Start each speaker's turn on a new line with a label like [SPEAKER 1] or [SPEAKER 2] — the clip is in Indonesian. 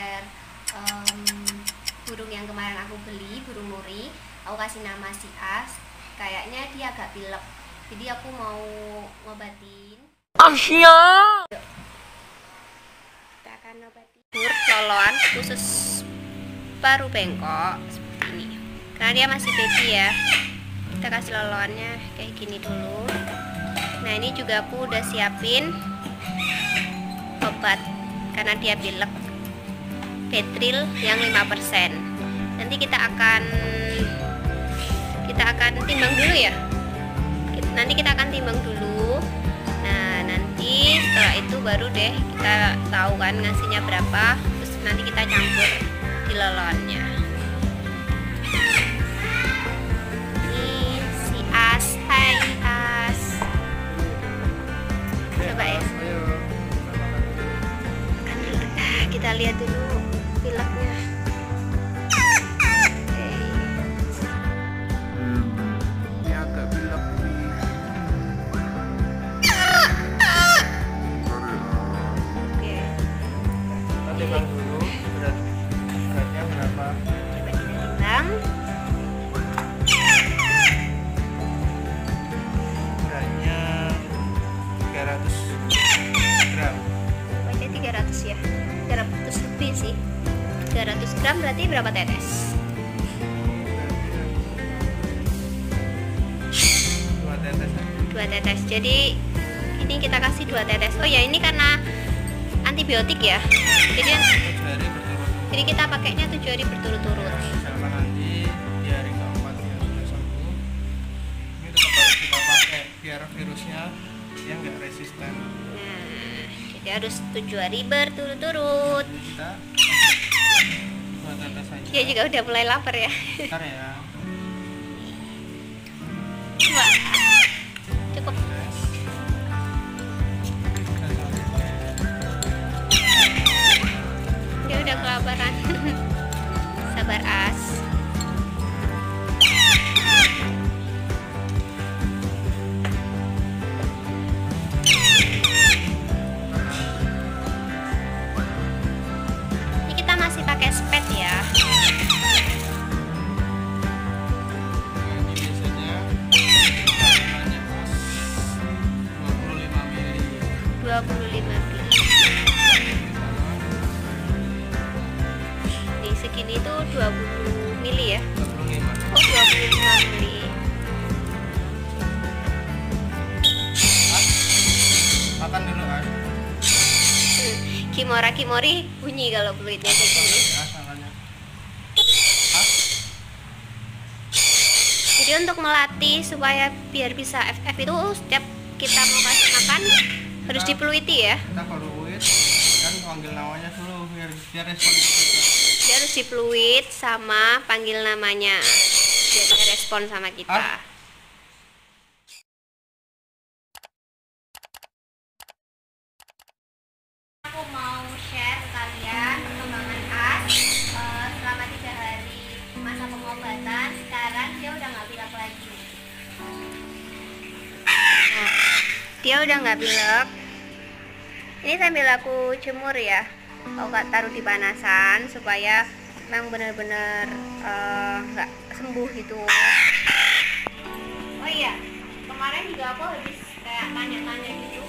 [SPEAKER 1] leher burung yang kemarin aku beli, burung nuri. Aku kasih nama si As. Kayaknya dia agak pilek, jadi aku mau ngobatin.
[SPEAKER 2] Asya.
[SPEAKER 1] Kita akan ngobatin loloan khusus paru bengkok seperti ini. Karena dia masih baby ya, kita kasih loloannya kayak gini dulu. Nah ini juga aku udah siapin obat karena dia pilek, Betril yang 5%. Nanti kita akan timbang dulu ya. Nanti kita akan timbang dulu. Nah nanti setelah itu baru deh kita tahu kan ngasihnya berapa. Terus nanti kita campur di loloannya. Ini si As, hai As. Coba ya. Kita lihat dulu pileknya.
[SPEAKER 2] Ini agak pilek nih.
[SPEAKER 1] Oke.
[SPEAKER 2] Kita timbang dulu beratnya berapa.
[SPEAKER 1] Coba kita timbang.
[SPEAKER 2] Beratnya 300 gram.
[SPEAKER 1] Berarti 300 ya. 300 lebih sih. 300 gram berarti berapa tetes?
[SPEAKER 2] 2 tetes.
[SPEAKER 1] 2 tetes. Jadi ini kita kasih 2 tetes. Oh ya, ini karena antibiotik ya. Jadi
[SPEAKER 2] 7 hari berturut-turut.
[SPEAKER 1] jadi kita pakainya 7 hari berturut-turut.
[SPEAKER 2] Misalkan nanti di hari keempat dia sudah sembuh, ini tetap harus kita pakai biar virusnya yang nggak resisten.
[SPEAKER 1] Nah, jadi harus 7 hari berturut-turut.
[SPEAKER 2] Jadi kita 2 tetes saja.
[SPEAKER 1] Dia juga udah mulai lapar ya.
[SPEAKER 2] Bentar ya.
[SPEAKER 1] Wah, cukup.
[SPEAKER 2] Tes. Dan selanjutnya
[SPEAKER 1] Dia udah kelaparan. Sabar As. Ini kita masih pakai spet ya.
[SPEAKER 2] ini biasanya namanya mas 25 mili.
[SPEAKER 1] 25 mili. Nih segini tuh 20 mili ya.
[SPEAKER 2] 25.
[SPEAKER 1] Oh, 25 mili.
[SPEAKER 2] Makan dulu kan.
[SPEAKER 1] Kimora kimori bunyi kalau fluidnya kayak gini.
[SPEAKER 2] Makannya.
[SPEAKER 1] Jadi untuk melatih supaya biar bisa FF itu setiap kita mau kasih makan harus dipluiti ya.
[SPEAKER 2] Kita kalau duit kan panggil namanya dulu biar respon kita.
[SPEAKER 1] Dia harus dipluit sama panggil namanya biar dia respon sama kita. Aku mau share ke kalian perkembangan As selama 3 hari masa pengobatan. Sekarang dia udah nggak pilek lagi. Nah, dia udah nggak pilek. Ini sambil aku jemur ya. Aku taruh di panasan supaya memang benar-benar nggak sembuh gitu. Oh iya, kemarin juga aku habis kayak tanya-tanya gitu